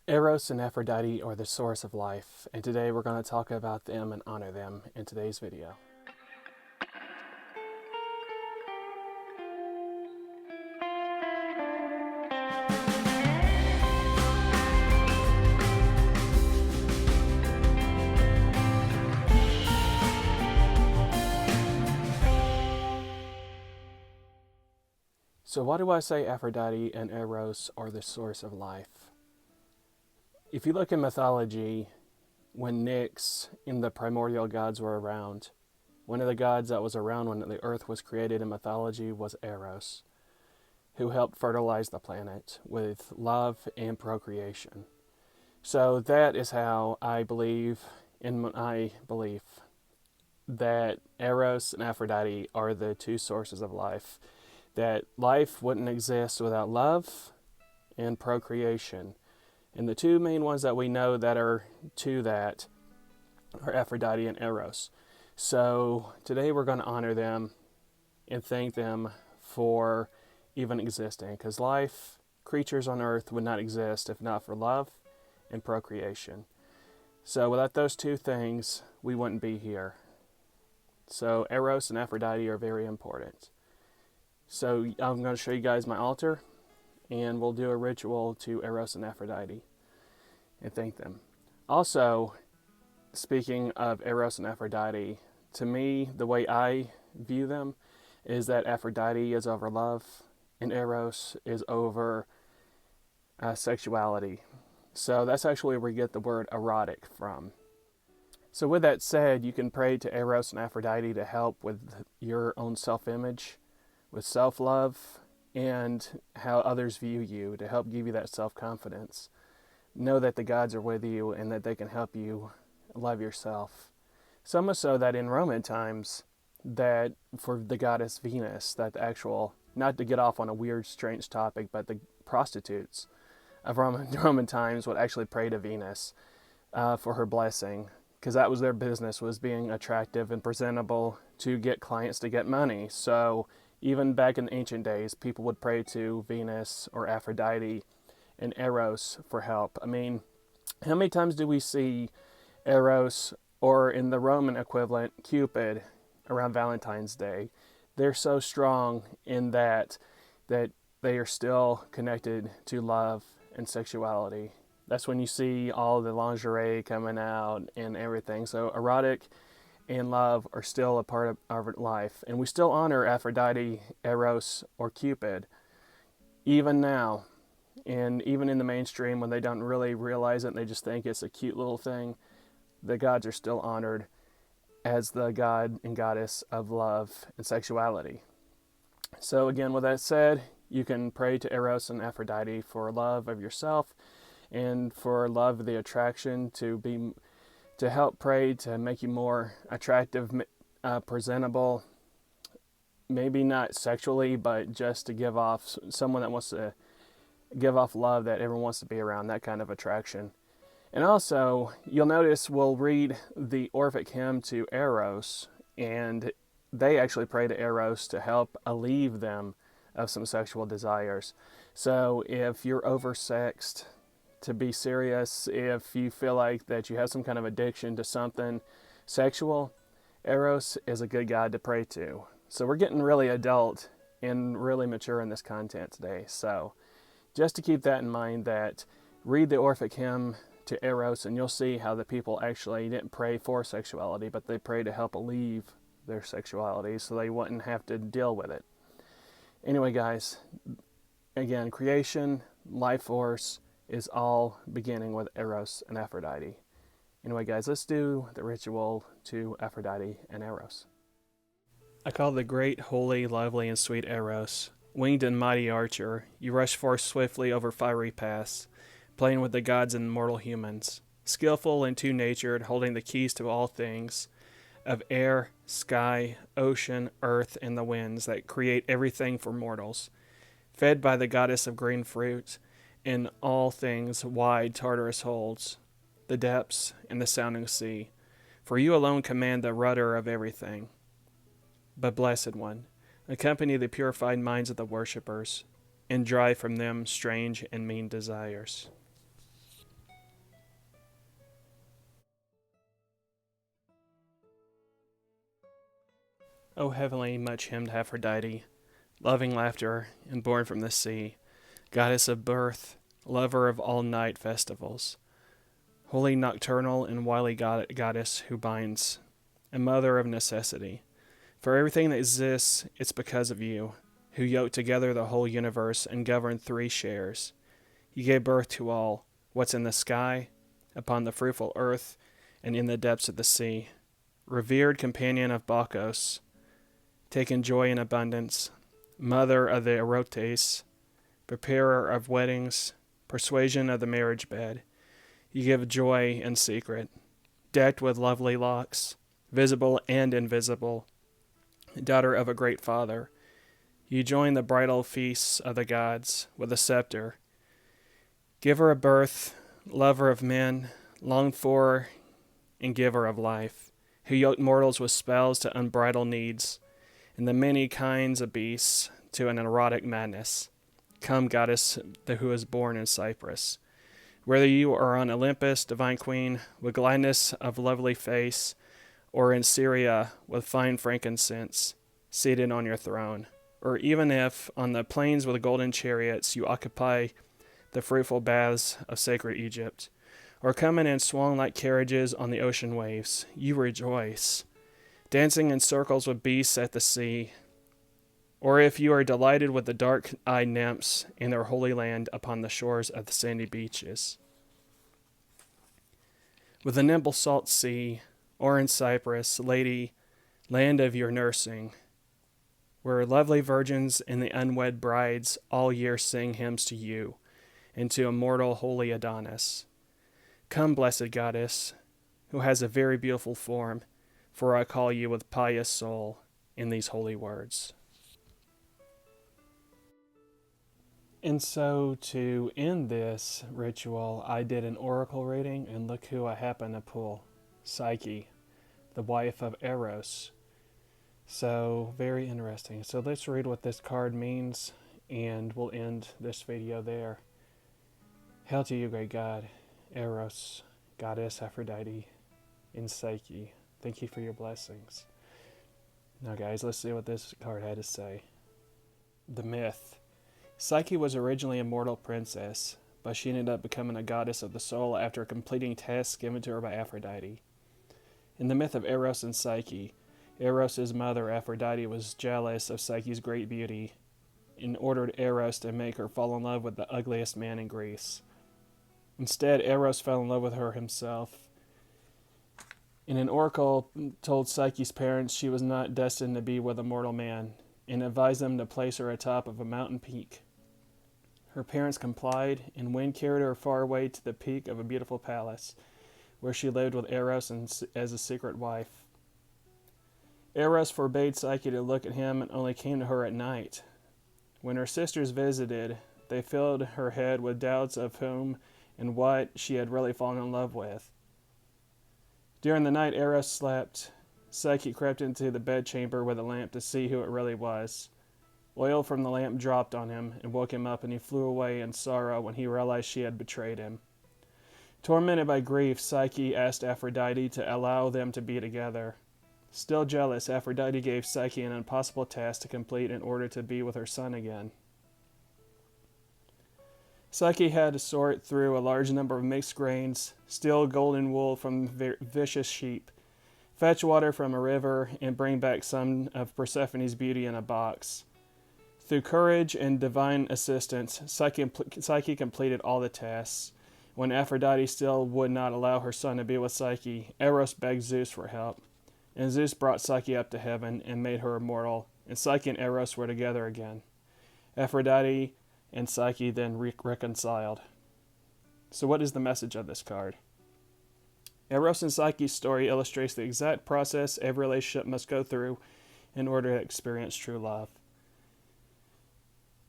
Eros and Aphrodite are the source of life, and today we're going to talk about them and honor them in today's video. So why do I say Aphrodite and Eros are the source of life? If you look in mythology, when Nyx and the primordial gods were around, one of the gods that was around when the earth was created in mythology was Eros, who helped fertilize the planet with love and procreation. So that is how I believe, in my belief, that Eros and Aphrodite are the two sources of life. That life wouldn't exist without love and procreation. And the two main ones that we know that are to that are Aphrodite and Eros. So today we're going to honor them and thank them for even existing. Because life, creatures on earth would not exist if not for love and procreation. So without those two things, we wouldn't be here. So Eros and Aphrodite are very important. So I'm going to show you guys my altar, and we'll do a ritual to Eros and Aphrodite and thank them. Also, speaking of Eros and Aphrodite, to me, the way I view them is that Aphrodite is over love and Eros is over sexuality. So that's actually where we get the word erotic from. So with that said, you can pray to Eros and Aphrodite to help with your own self-image, with self-love, and how others view you, to help give you that self-confidence. Know that the gods are with you and that they can help you love yourself. So much so that in Roman times, that for the goddess Venus, that the actual, not to get off on a weird, strange topic, but the prostitutes of Roman times would actually pray to Venus for her blessing, because that was their business, was being attractive and presentable to get clients to get money. So even back in ancient days, people would pray to Venus or Aphrodite and Eros for help. I mean, how many times do we see Eros, or in the Roman equivalent, Cupid, around Valentine's Day? They're so strong in that they are still connected to love and sexuality. That's when you see all the lingerie coming out and everything. So erotic and love are still a part of our life. And we still honor Aphrodite, Eros, or Cupid, even now. And even in the mainstream, when they don't really realize it and they just think it's a cute little thing, the gods are still honored as the god and goddess of love and sexuality. So again, with that said, you can pray to Eros and Aphrodite for love of yourself and for love of the attraction, to help pray to make you more attractive, presentable, maybe not sexually, but just to give off someone that wants to give off love, that everyone wants to be around, that kind of attraction. And also, you'll notice we'll read the Orphic hymn to Eros, and they actually pray to Eros to help alleviate them of some sexual desires. So if you're oversexed, to be serious, if you feel like that you have some kind of addiction to something sexual, Eros is a good god to pray to. So we're getting really adult and really mature in this content today. So just to keep that in mind, that read the Orphic hymn to Eros, and you'll see how the people actually didn't pray for sexuality, but they pray to help alleviate their sexuality so they wouldn't have to deal with it. Anyway, guys, again, creation, life force is all beginning with Eros and Aphrodite. Anyway, guys, let's do the ritual to Aphrodite and Eros. I call the great, holy, lovely, and sweet Eros. Winged and mighty archer, you rush forth swiftly over fiery paths, playing with the gods and mortal humans, skillful and two-natured, holding the keys to all things, of air, sky, ocean, earth, and the winds that create everything for mortals, fed by the goddess of green fruit, in all things wide Tartarus holds, the depths and the sounding sea, for you alone command the rudder of everything. But Blessed One, accompany the purified minds of the worshippers, and drive from them strange and mean desires. O heavenly, much hymned Aphrodite, loving laughter and born from the sea, goddess of birth, lover of all night festivals, holy nocturnal and wily goddess who binds, and mother of necessity. For everything that exists, it's because of you, who yoked together the whole universe and governed three shares. You gave birth to all, what's in the sky, upon the fruitful earth, and in the depths of the sea. Revered companion of Bacchus, taking joy in abundance, mother of the Erotes, preparer of weddings, persuasion of the marriage bed. You give joy in secret, decked with lovely locks, visible and invisible, daughter of a great father. You join the bridal feasts of the gods with a scepter. Giver of birth, lover of men, longed for and giver of life, who yoked mortals with spells to unbridled needs, and the many kinds of beasts to an erotic madness. Come, goddess who is born in Cyprus. Whether you are on Olympus, divine queen, with gladness of lovely face, or in Syria with fine frankincense, seated on your throne, or even if on the plains with golden chariots you occupy the fruitful baths of sacred Egypt, or coming in swan-like carriages on the ocean waves, you rejoice, dancing in circles with beasts at the sea, or if you are delighted with the dark-eyed nymphs in their holy land upon the shores of the sandy beaches. With the nimble salt sea, or in Cyprus, lady, land of your nursing, where lovely virgins and the unwed brides all year sing hymns to you, and to immortal holy Adonis. Come, blessed goddess, who has a very beautiful form, for I call you with pious soul in these holy words. And so to end this ritual, I did an oracle reading, and look who I happened to pull. Psyche, the wife of Eros. So very interesting. So let's read what this card means, and we'll end this video there. Hail to you, great God, Eros, goddess Aphrodite, and Psyche. Thank you for your blessings. Now guys, let's see what this card had to say. The myth. Psyche was originally a mortal princess, but she ended up becoming a goddess of the soul after completing tasks given to her by Aphrodite. In the myth of Eros and Psyche, Eros' mother Aphrodite was jealous of Psyche's great beauty and ordered Eros to make her fall in love with the ugliest man in Greece. Instead, Eros fell in love with her himself. And an oracle told Psyche's parents she was not destined to be with a mortal man, and advised them to place her atop of a mountain peak. Her parents complied, and wind carried her far away to the peak of a beautiful palace, where she lived with Eros as a secret wife. Eros forbade Psyche to look at him and only came to her at night. When her sisters visited, they filled her head with doubts of whom and what she had really fallen in love with. During the night Eros slept, Psyche crept into the bedchamber with a lamp to see who it really was. Oil from the lamp dropped on him and woke him up, and he flew away in sorrow when he realized she had betrayed him. Tormented by grief, Psyche asked Aphrodite to allow them to be together. Still jealous, Aphrodite gave Psyche an impossible task to complete in order to be with her son again. Psyche had to sort through a large number of mixed grains, steal golden wool from vicious sheep, fetch water from a river, and bring back some of Persephone's beauty in a box. Through courage and divine assistance, Psyche completed all the tasks. When Aphrodite still would not allow her son to be with Psyche, Eros begged Zeus for help. And Zeus brought Psyche up to heaven and made her immortal, and Psyche and Eros were together again. Aphrodite and Psyche then reconciled. So what is the message of this card? Eros and Psyche's story illustrates the exact process every relationship must go through in order to experience true love.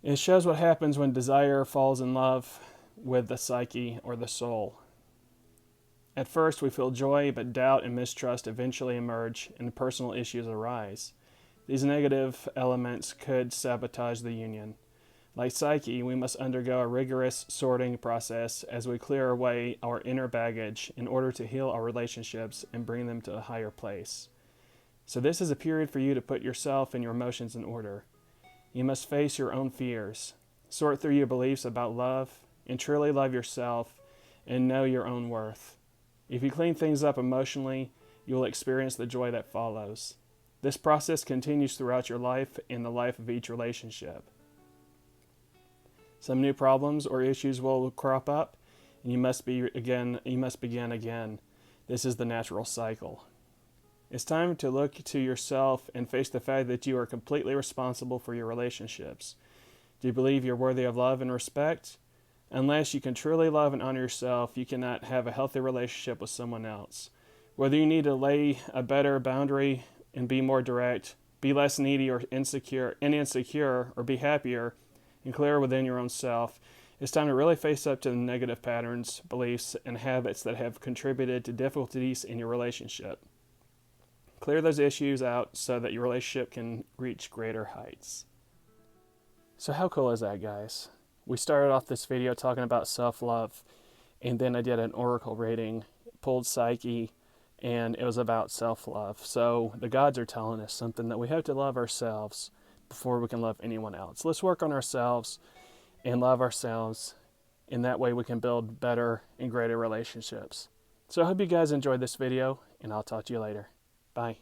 It shows what happens when desire falls in love with the psyche or the soul. At first we feel joy, but doubt and mistrust eventually emerge and personal issues arise. These negative elements could sabotage the union. Like Psyche, we must undergo a rigorous sorting process as we clear away our inner baggage in order to heal our relationships and bring them to a higher place. So this is a period for you to put yourself and your emotions in order. You must face your own fears, sort through your beliefs about love, and truly love yourself and know your own worth. If you clean things up emotionally, you will experience the joy that follows. This process continues throughout your life and the life of each relationship. Some new problems or issues will crop up, and you must begin again. This is the natural cycle. It's time to look to yourself and face the fact that you are completely responsible for your relationships. Do you believe you're worthy of love and respect? Unless you can truly love and honor yourself, you cannot have a healthy relationship with someone else. Whether you need to lay a better boundary and be more direct, be less needy or insecure, or be happier and clearer within your own self, it's time to really face up to the negative patterns, beliefs, and habits that have contributed to difficulties in your relationship. Clear those issues out so that your relationship can reach greater heights. So how cool is that, guys? We started off this video talking about self-love, and then I did an oracle reading, pulled Psyche, and it was about self-love. So the gods are telling us something, that we have to love ourselves before we can love anyone else. Let's work on ourselves and love ourselves. In that way we can build better and greater relationships. So I hope you guys enjoyed this video, and I'll talk to you later. Bye.